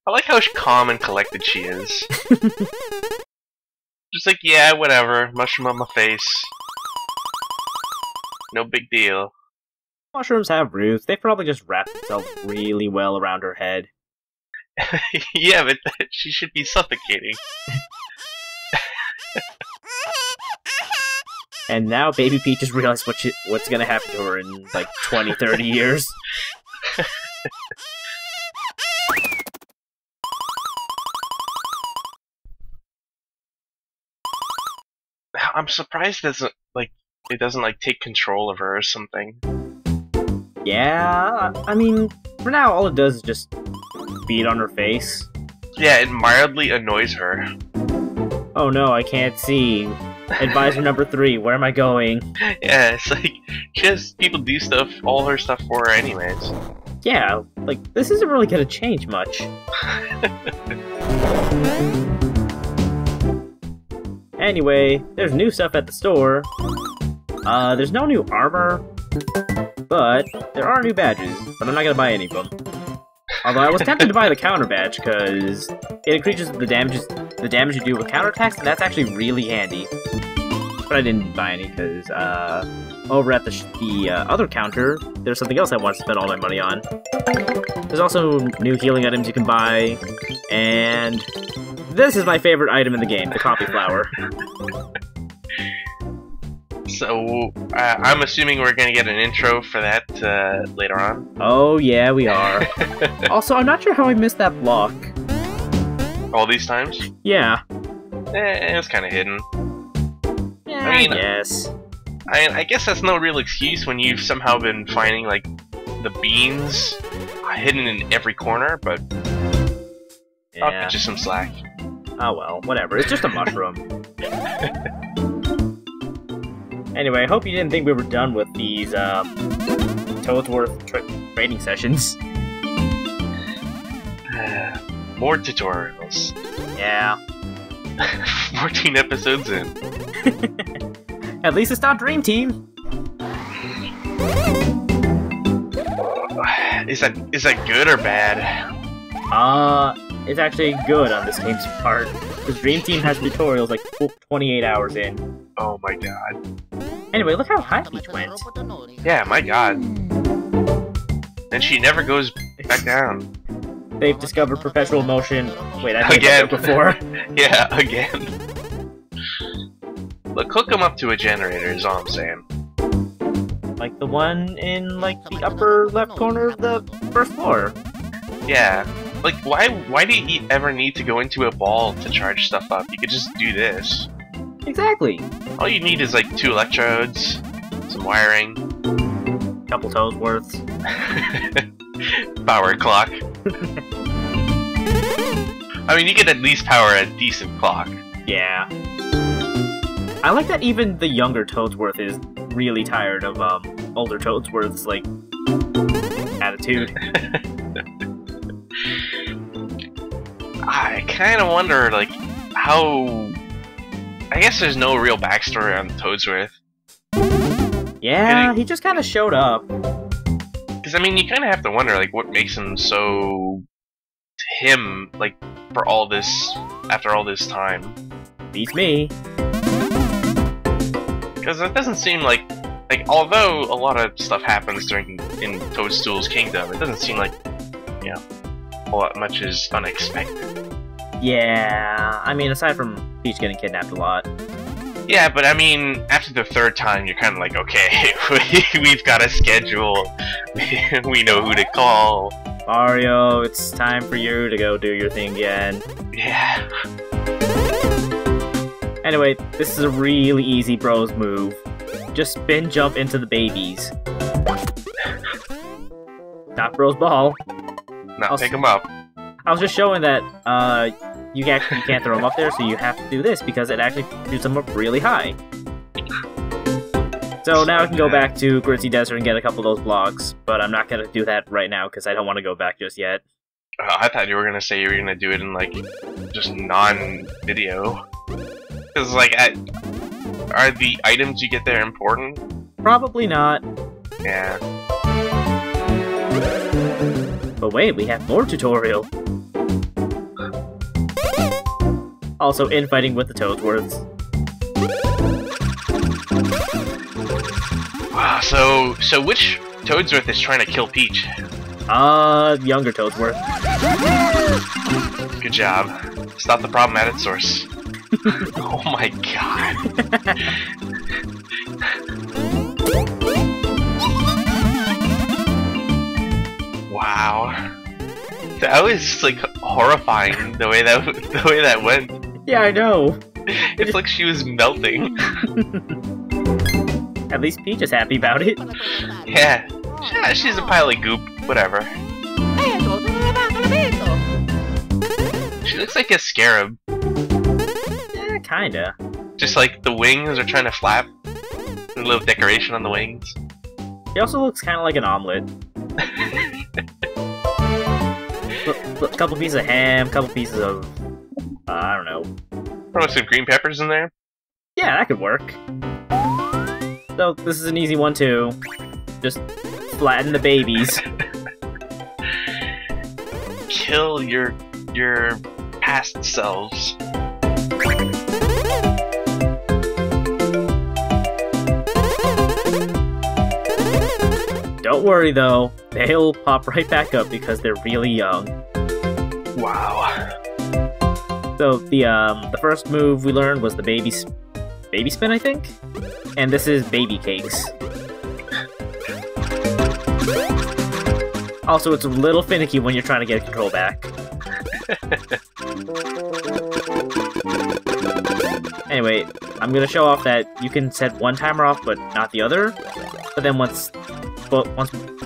I like how calm and collected she is. Just like, yeah, whatever. Mushroom on my face. No big deal. Mushrooms have roots. They probably just wrap themselves really well around her head. Yeah, but she should be suffocating. And now Baby Peach has realized what's gonna happen to her in, like, 20, 30 years. I'm surprised it doesn't like take control of her or something. Yeah, I mean, for now all it does is just beat on her face. Yeah, it mildly annoys her. Oh no, I can't see. Advisor number 3, where am I going? Yeah, it's like, she has people do stuff, all her stuff for her anyways. Yeah, like, this isn't really gonna change much. Anyway, there's new stuff at the store. There's no new armor, but there are new badges, but I'm not gonna buy any of them. Although I was tempted to buy the counter badge, because it increases the damage you do with counterattacks, and that's actually really handy. But I didn't buy any, because, over at the other counter, there's something else I want to spend all my money on. There's also new healing items you can buy, and this is my favorite item in the game, the coffee flower. So, I'm assuming we're gonna get an intro for that later on. Oh yeah, we are. Also, I'm not sure how I missed that block. All these times? Yeah. It was kind of hidden. Yeah, I mean, yes. I guess that's no real excuse when you've somehow been finding, like, the beans hidden in every corner, but I'll cut you some slack. Oh well, whatever. It's just a mushroom. Anyway, I hope you didn't think we were done with these, Toadsworth training sessions. More tutorials. Yeah. 14 episodes in. At least it's not Dream Team. Is that good or bad? It's actually good on this game's part. Because Dream Team has tutorials like 28 hours in. Oh my god. Anyway, look how high Peach went. Yeah, my god. And she never goes back down. They've discovered perpetual motion. Wait, I made that before. Yeah, again. Look, hook them up to a generator is all I'm saying. Like the one in, like, the upper left corner of the first floor. Yeah. Like, why do you ever need to go into a ball to charge stuff up? You could just do this. Exactly. All you need is, like, 2 electrodes, some wiring. Couple Toadsworths. Power clock. I mean, you could at least power a decent clock. Yeah. I like that even the younger Toadsworth is really tired of, older Toadsworth's, like, attitude. I kind of wonder, like, how... I guess there's no real backstory on Toadsworth. Yeah, he just kind of showed up. Because, I mean, you kind of have to wonder, like, what makes him so... to him, like, for all this... after all this time. Beats me. Because it doesn't seem like... although a lot of stuff happens in Toadstool's kingdom, it doesn't seem like, you know, a lot much is unexpected. Yeah, I mean, aside from Peach getting kidnapped a lot. Yeah, but I mean, after the 3rd time, you're kind of like, okay, we've got a schedule, we know who to call. Mario, it's time for you to go do your thing again. Yeah. Anyway, this is a really easy bros move. Just spin jump into the babies. Not bros ball. Now pick them up. I was just showing that you can't throw them up there, so you have to do this because it actually shoots them up really high. So now I can go back to Gritzy Desert and get a couple of those blocks, but I'm not gonna do that right now because I don't want to go back just yet. I thought you were gonna say you were gonna do it in, like, just non-video. Because, like, Are the items you get there important? Probably not. Yeah. But wait, we have more tutorial. Also, infighting with the Toadsworths. Wow, so which Toadsworth is trying to kill Peach? Younger Toadsworth. Good job. Stop the problem at its source. Oh my god. Wow. That was like horrifying the way that went. Yeah, I know. It's like she was melting. At least Peach is happy about it. Yeah. She's a pile of goop. Whatever. She looks like a scarab. Yeah, kinda. Just like the wings are trying to flap. A little decoration on the wings. She also looks kind of like an omelet. A couple pieces of ham, couple pieces of... I don't know. Throw some green peppers in there? Yeah, that could work. So, this is an easy one too. Just flatten the babies. Kill your past selves. Don't worry though, they'll pop right back up because they're really young. Wow. So the first move we learned was the baby spin, I think? And this is baby cakes. Also, it's a little finicky when you're trying to get control back. Anyway, I'm gonna show off that you can set one timer off, but not the other. But then once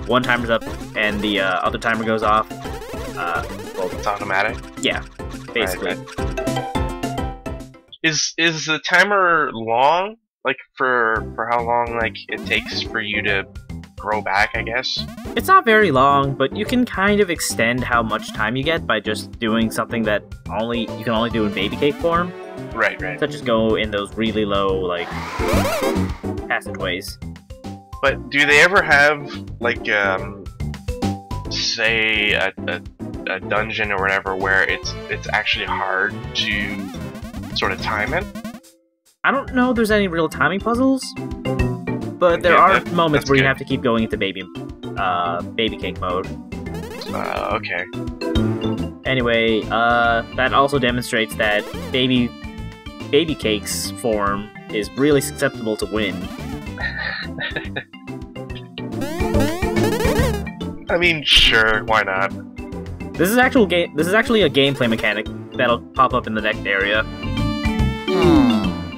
one timer's up and the other timer goes off, well, it's automatic. Yeah, basically. Right. Is the timer long? Like for how long like it takes for you to grow back, I guess? It's not very long, but you can kind of extend how much time you get by just doing something that you can only do in baby cake form. Right. Such as go in those really low, like, passageways. But do they ever have, like, say, a dungeon or whatever where it's actually hard to sort of time it? I don't know if there's any real timing puzzles, but there are moments where you have to keep going into baby cake mode. Okay. Anyway, that also demonstrates that baby cake's form is really susceptible to win. I mean, sure, why not? This is actually a gameplay mechanic that'll pop up in the next area.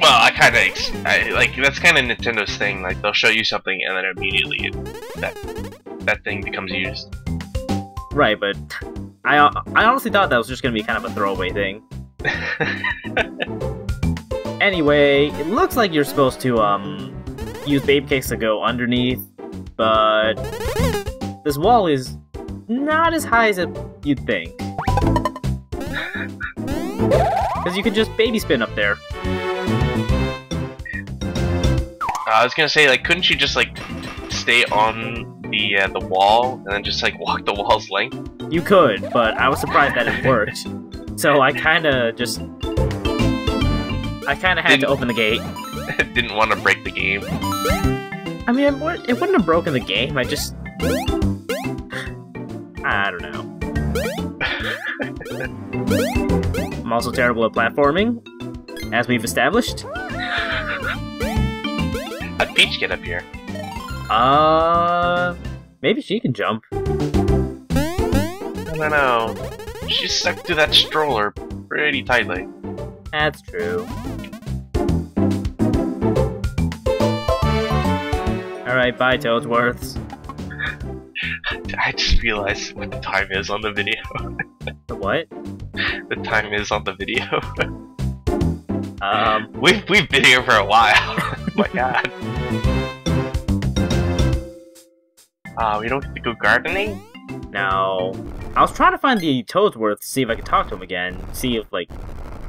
Well, like that's kind of Nintendo's thing. Like they'll show you something and then immediately that thing becomes used. Right, but I honestly thought that was just gonna be kind of a throwaway thing. Anyway, it looks like you're supposed to use baby cakes to go underneath, but this wall is not as high as you'd think. Because you can just baby spin up there. I was gonna say, like, couldn't you just like stay on the wall and then just like walk the wall's length? You could, but I was surprised that it worked. So I kind of had to open the gate. Didn't want to break the game. I mean, it wouldn't have broken the game. I don't know. I'm also terrible at platforming, as we've established. How'd Peach get up here? Maybe she can jump. I don't know. She's stuck to that stroller pretty tightly. That's true. Alright, bye, Toadsworths. I just realized what the time is on the video. The what? The time is on the video. We've been here for a while. Oh my god. We don't get to go gardening? No. I was trying to find the Toadsworth to see if I could talk to them again. See if, like,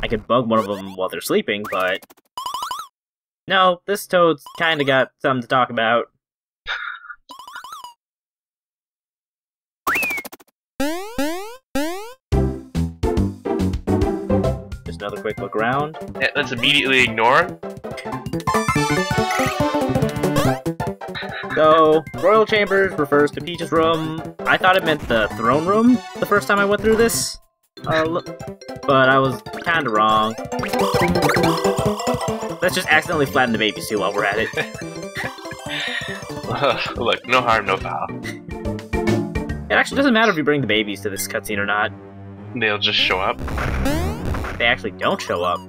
I could bug one of them while they're sleeping, but No, this Toad's kinda got something to talk about. Just another quick look around. Yeah, let's immediately ignore. So, Royal Chambers refers to Peach's room. I thought it meant the throne room the first time I went through this. But I was kinda wrong. Let's just accidentally flatten the babies too while we're at it. Look, no harm, no foul. It actually doesn't matter if you bring the babies to this cutscene or not. They'll just show up. They actually don't show up.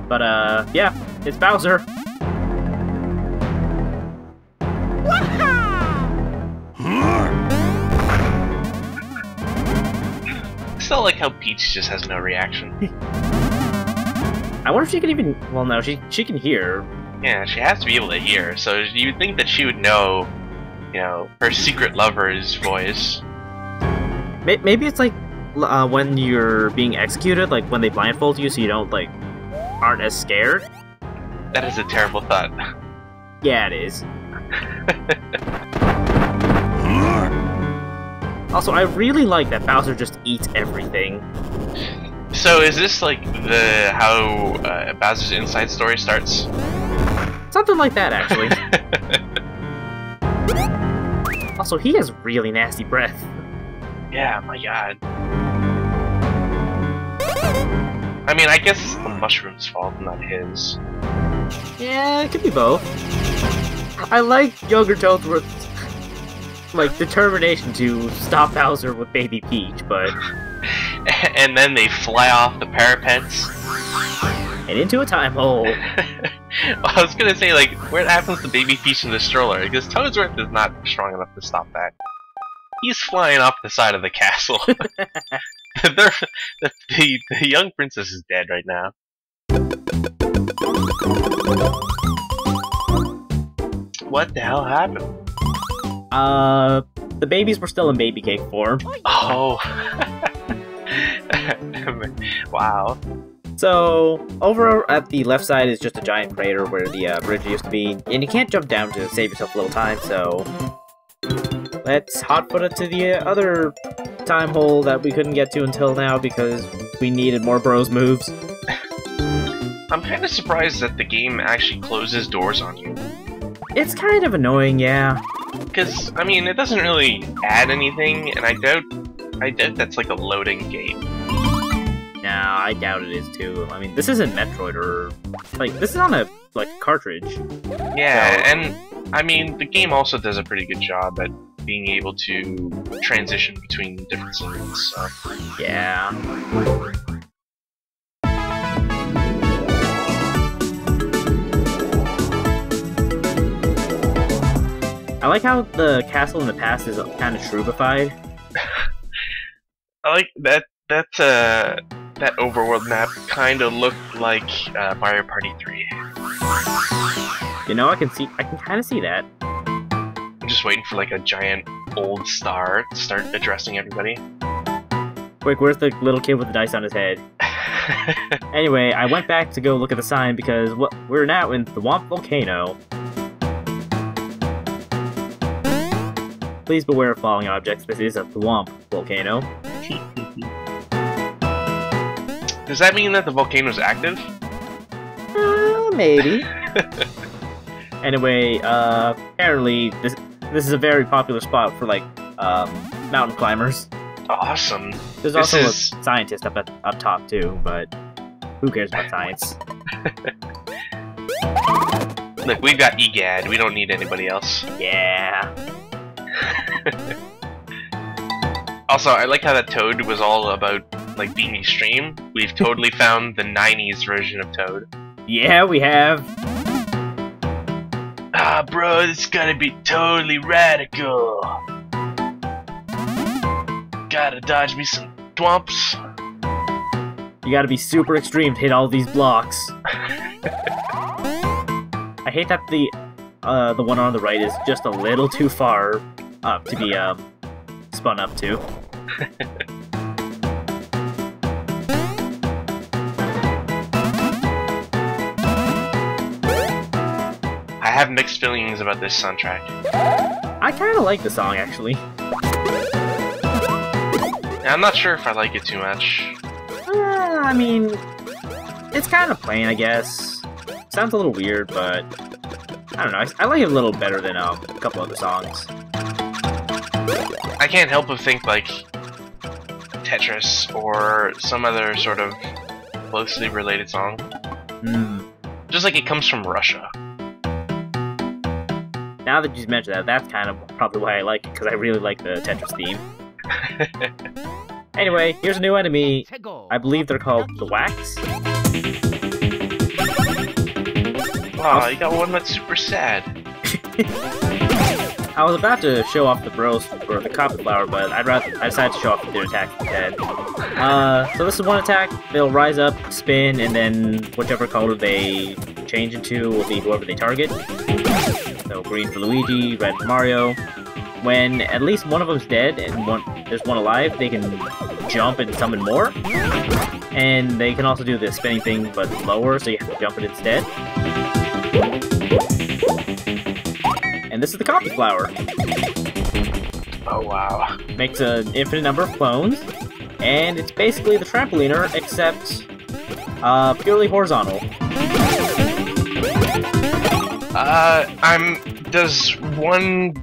But, yeah, it's Bowser. I still like how Peach just has no reaction. I wonder if she can even... Well, no, she can hear. Yeah, she has to be able to hear, so you'd think that she would know, you know, her secret lover's voice. Maybe it's like when you're being executed, like when they blindfold you so you don't, like, aren't as scared. That is a terrible thought. Yeah, it is. Also, I really like that Bowser just eats everything. So is this like how Bowser's Inside Story starts? Something like that, actually. Also, he has really nasty breath. Yeah, my god. I mean, I guess it's the mushroom's fault, not his. Yeah, it could be both. I like Younger Toadsworth's, like, determination to stop Bowser with Baby Peach, but... And then they fly off the parapets. And into a time hole. I was gonna say, like, what happens to Baby Peach in the stroller? Because Toadsworth is not strong enough to stop that. He's flying off the side of the castle. The young princess is dead right now. What the hell happened? The babies were still in baby cake form. Oh. Wow. So, over at the left side is just a giant crater where the bridge used to be, and you can't jump down to save yourself a little time, so... Let's hotfoot it to the other time hole that we couldn't get to until now because we needed more bros moves. I'm kind of surprised that the game actually closes doors on you. It's kind of annoying, yeah. Because, I mean, it doesn't really add anything, and I doubt that's like a loading gate. Nah, I doubt it is too. I mean, this isn't Metroid or... Like, this is on a, like, cartridge. Yeah, so... and, I mean, the game also does a pretty good job at being able to transition between different scenes, so... Yeah. I like how the castle in the past is kind of Shroobfied. I like that overworld map kind of looked like Mario Party 3. You know, I can kind of see that. I'm just waiting for like a giant old star to start addressing everybody. Quick, where's the little kid with the dice on his head? Anyway, I went back to go look at the sign because we're now in the Womp Volcano. Please beware of falling objects. This is a Womp Volcano. Does that mean that the volcano's active? Maybe. Anyway, apparently this is a very popular spot for like mountain climbers. Awesome. There's also a scientist up top too, but who cares about science? Look, we've got EGAD. We don't need anybody else. Yeah. Also, I like how that Toad was all about like being extreme. We've totally found the 90s version of Toad. Yeah, we have. Ah, bro, this is gonna be totally radical. Gotta dodge me some thwomps. You gotta be super extreme to hit all these blocks. I hate that the one on the right is just a little too far up to be spun up to. have mixed feelings about this soundtrack. I kind of like the song, actually. I'm not sure if I like it too much. I mean, it's kind of plain, I guess. Sounds a little weird, but I don't know. I like it a little better than a couple other songs. I can't help but think like Tetris or some other sort of closely related song. Just like it comes from Russia. Now that you mentioned that, that's kind of probably why I like it, because I really like the Tetris theme. Anyway, here's a new enemy. I believe they're called the Wax. Aw, you got one that's super sad. I was about to show off the bros for the copy flower, but I decided to show off their attack instead. So this is one attack. They'll rise up, spin, and then whichever color they change into will be whoever they target. So green for Luigi, red for Mario. When at least one of them's dead and there's one alive, they can jump and summon more. And they can also do the spinning thing, but lower, so you have to jump it instead. And this is the copy flower. Oh wow. Makes an infinite number of clones, and it's basically the trampoliner, except purely horizontal. Does one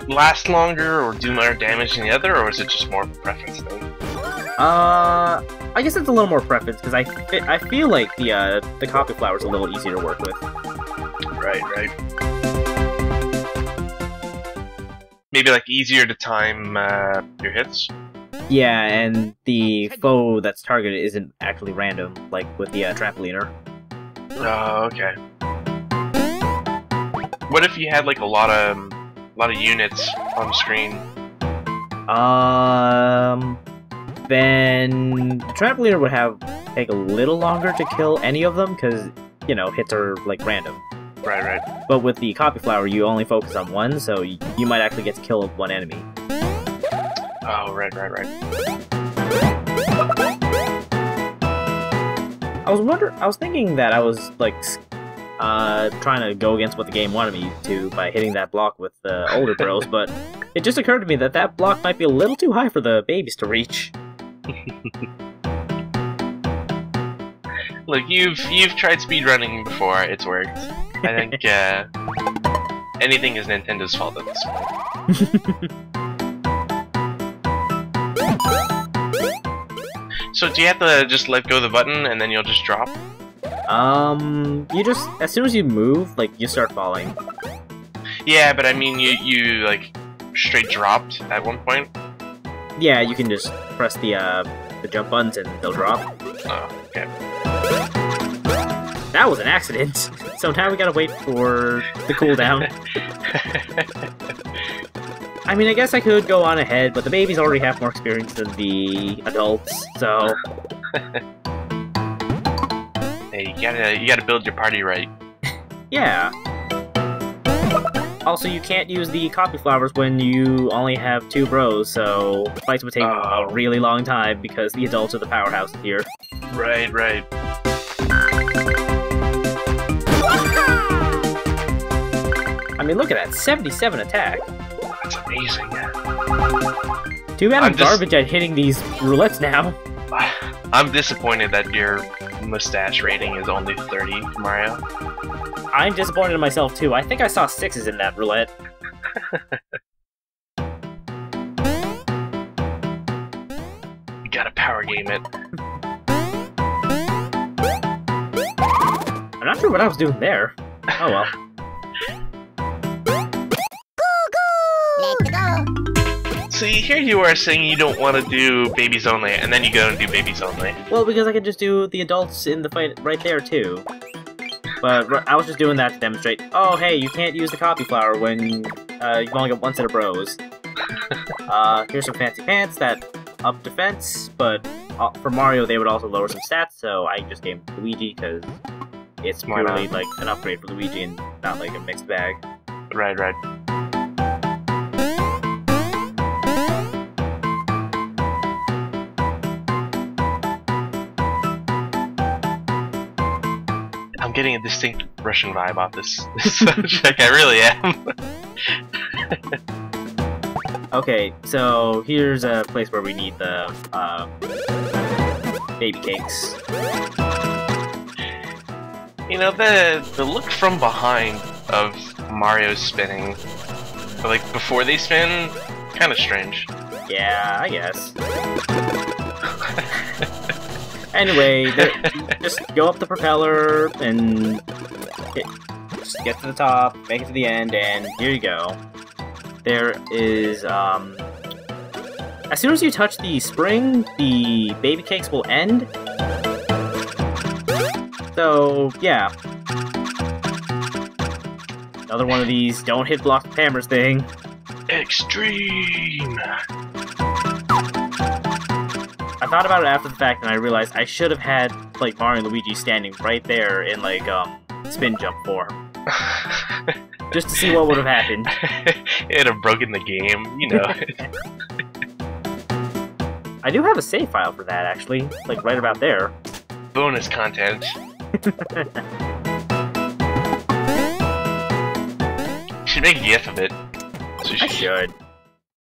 last longer or do more damage than the other, or is it just more of a preference thing? I guess it's a little more preference, because I feel like the copy flower is a little easier to work with. Right. Maybe like easier to time your hits? Yeah, and the foe that's targeted isn't actually random, like with the trampoliner. Oh, okay. What if you had like a lot of units on the screen? Then the trampoliner would take a little longer to kill any of them, because, you know, hits are like random. Right. But with the copy flower, you only focus on one, so you might actually get to kill one enemy. Oh, right. I was thinking that I was like trying to go against what the game wanted me to by hitting that block with the older bros, but it just occurred to me that block might be a little too high for the babies to reach. Look, you've tried speedrunning before. It's worked. I think anything is Nintendo's fault at this point. So do you have to just let go of the button and then you'll just drop? You just, as soon as you move, like, you start falling. Yeah, but I mean, you like, straight dropped at one point? Yeah, you can just press the jump buttons and they'll drop. Oh, okay. That was an accident! So now we gotta wait for the cooldown. I mean, I guess I could go on ahead, but the babies already have more experience than the adults, so... Hey, you gotta build your party right. Yeah. Also, you can't use the copy flowers when you only have 2 bros, so fights would take a really long time because the adults are the powerhouse here. Right. I mean, look at that, 77 attack. That's amazing. Too bad I'm garbage at hitting these roulettes now. I'm disappointed that your mustache rating is only 30 for Mario. I'm disappointed in myself too. I think I saw 6s in that roulette. You gotta power game it. I'm not sure what I was doing there. Oh well. Let's go! See, here you are saying you don't want to do babies only, and then you go and do babies only. Well, because I could just do the adults in the fight right there, too. But I was just doing that to demonstrate, oh, hey, you can't use the copy flower when you've only got one set of bros. Here's some fancy pants that up defense, but for Mario they would also lower some stats, so I just gave Luigi, because it's purely like an upgrade for Luigi and not like a mixed bag. Right. I'm getting a distinct Russian vibe off this soundtrack. I really am. Okay, so here's a place where we need the baby cakes. You know, the look from behind of Mario spinning, but like before they spin, kind of strange. Yeah, I guess. Anyway, just go up the propeller and just get to the top, make it to the end, and here you go. There is, as soon as you touch the spring, the baby cakes will end. So, yeah. Another one of these don't hit block with hammers thing. Extreme! I thought about it after the fact and I realized I should have had, like, Mario and Luigi standing right there in, like, spin jump form. Just to see what would have happened. It'd have broken the game, you know. I do have a save file for that, actually. Like, right about there. Bonus content. Should make a gif of it. So I should.